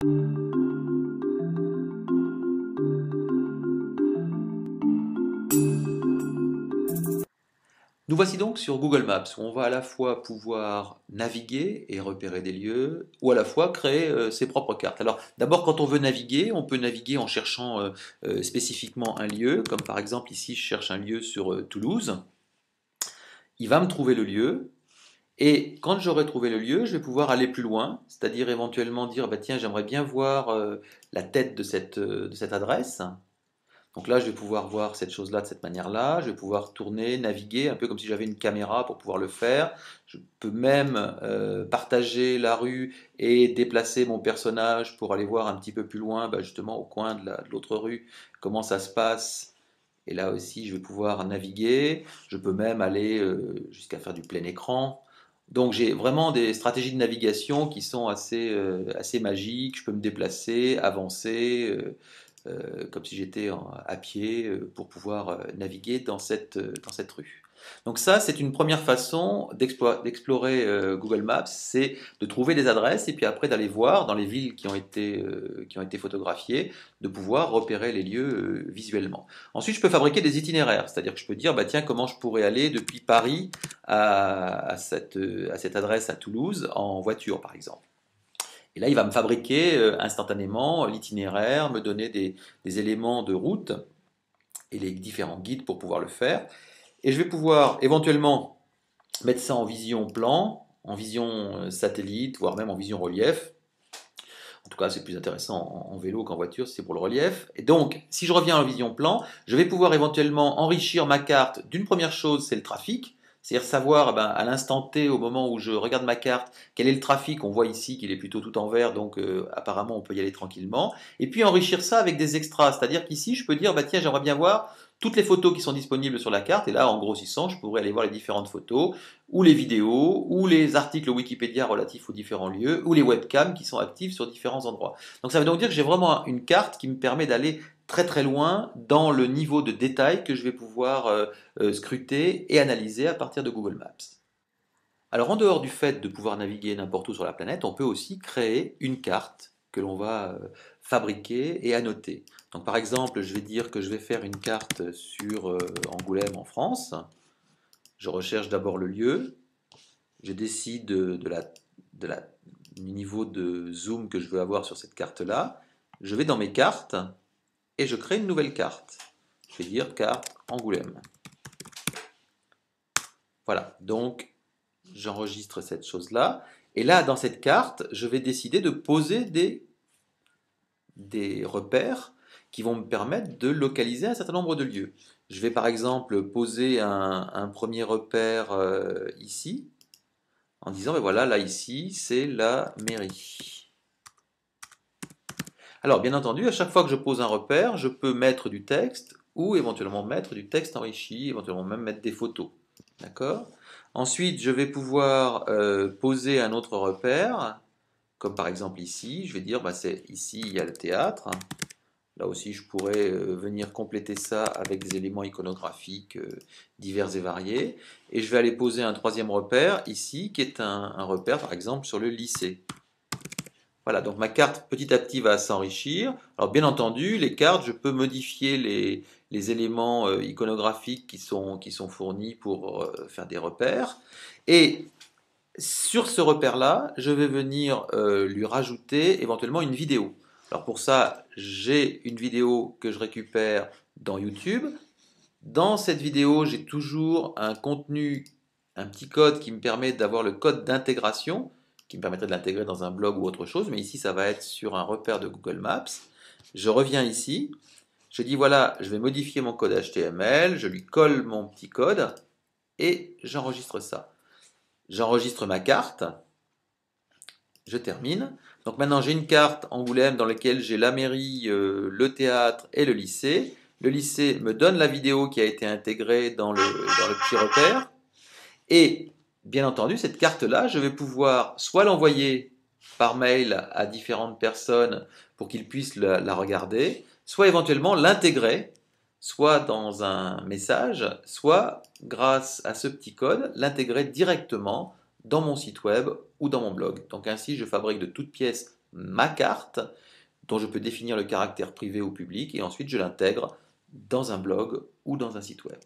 Nous voici donc sur Google Maps, où on va à la fois pouvoir naviguer et repérer des lieux, ou à la fois créer ses propres cartes. Alors d'abord, quand on veut naviguer, on peut naviguer en cherchant spécifiquement un lieu, comme par exemple ici je cherche un lieu sur Toulouse. Il va me trouver le lieu, et quand j'aurai trouvé le lieu, je vais pouvoir aller plus loin, c'est-à-dire éventuellement dire, bah, tiens, j'aimerais bien voir la tête de cette adresse. Donc là, je vais pouvoir voir cette chose-là de cette manière-là, je vais pouvoir tourner, naviguer, un peu comme si j'avais une caméra pour pouvoir le faire. Je peux même partager la rue et déplacer mon personnage pour aller voir un petit peu plus loin, bah, justement au coin de l'autre rue, comment ça se passe. Et là aussi, je vais pouvoir naviguer. Je peux même aller jusqu'à faire du plein écran. Donc j'ai vraiment des stratégies de navigation qui sont assez magiques. Je peux me déplacer, avancer, comme si j'étais à pied pour pouvoir naviguer dans cette rue. Donc ça, c'est une première façon d'explorer Google Maps, c'est de trouver des adresses et puis après d'aller voir dans les villes qui ont été photographiées, de pouvoir repérer les lieux visuellement. Ensuite, je peux fabriquer des itinéraires, c'est-à-dire que je peux dire, bah, tiens, comment je pourrais aller depuis Paris à cette adresse à Toulouse en voiture, par exemple. Et là, il va me fabriquer instantanément l'itinéraire, me donner des éléments de route et les différents guides pour pouvoir le faire. Et je vais pouvoir éventuellement mettre ça en vision plan, en vision satellite, voire même en vision relief. En tout cas, c'est plus intéressant en vélo qu'en voiture, si c'est pour le relief. Et donc, si je reviens en vision plan, je vais pouvoir éventuellement enrichir ma carte d'une première chose, c'est le trafic. C'est-à-dire savoir ben, à l'instant T, au moment où je regarde ma carte, quel est le trafic. On voit ici qu'il est plutôt tout en vert, donc apparemment on peut y aller tranquillement. Et puis enrichir ça avec des extras. C'est-à-dire qu'ici, je peux dire, bah, tiens, j'aimerais bien voir toutes les photos qui sont disponibles sur la carte. Et là, en grossissant, je pourrais aller voir les différentes photos, ou les vidéos, ou les articles Wikipédia relatifs aux différents lieux, ou les webcams qui sont actifs sur différents endroits. Donc ça veut donc dire que j'ai vraiment une carte qui me permet d'aller très très loin dans le niveau de détail que je vais pouvoir scruter et analyser à partir de Google Maps. Alors en dehors du fait de pouvoir naviguer n'importe où sur la planète, on peut aussi créer une carte que l'on va fabriquer et annoter. Donc par exemple, je vais dire que je vais faire une carte sur Angoulême en France. Je recherche d'abord le lieu, je décide du niveau de zoom que je veux avoir sur cette carte-là. Je vais dans mes cartes et je crée une nouvelle carte. Je vais dire carte Angoulême. Voilà, donc j'enregistre cette chose-là. Et là, dans cette carte, je vais décider de poser des repères qui vont me permettre de localiser un certain nombre de lieux. Je vais par exemple poser un premier repère ici, en disant, ben voilà, là ici, c'est la mairie. Alors, bien entendu, à chaque fois que je pose un repère, je peux mettre du texte ou éventuellement mettre du texte enrichi, éventuellement même mettre des photos. D'accord? Ensuite, je vais pouvoir poser un autre repère, comme par exemple ici. Je vais dire, bah, c'est ici, il y a le théâtre. Là aussi, je pourrais venir compléter ça avec des éléments iconographiques divers et variés. Et je vais aller poser un troisième repère ici, qui est un repère, par exemple, sur le lycée. Voilà, donc ma carte petit à petit va s'enrichir. Alors bien entendu, les cartes, je peux modifier les éléments iconographiques qui sont fournis pour faire des repères. Et sur ce repère-là, je vais venir lui rajouter éventuellement une vidéo. Alors pour ça, j'ai une vidéo que je récupère dans YouTube. Dans cette vidéo, j'ai toujours un contenu, un petit code qui me permet d'avoir le code d'intégration, qui me permettrait de l'intégrer dans un blog ou autre chose, mais ici ça va être sur un repère de Google Maps. Je reviens ici, je dis voilà, je vais modifier mon code HTML, je lui colle mon petit code et j'enregistre ça. J'enregistre ma carte, je termine. Donc maintenant j'ai une carte Angoulême dans laquelle j'ai la mairie, le théâtre et le lycée. Le lycée me donne la vidéo qui a été intégrée dans le petit repère. Et bien entendu, cette carte-là, je vais pouvoir soit l'envoyer par mail à différentes personnes pour qu'ils puissent la regarder, soit éventuellement l'intégrer, soit dans un message, soit grâce à ce petit code, l'intégrer directement dans mon site web ou dans mon blog. Donc ainsi, je fabrique de toutes pièces ma carte, dont je peux définir le caractère privé ou public, et ensuite je l'intègre dans un blog ou dans un site web.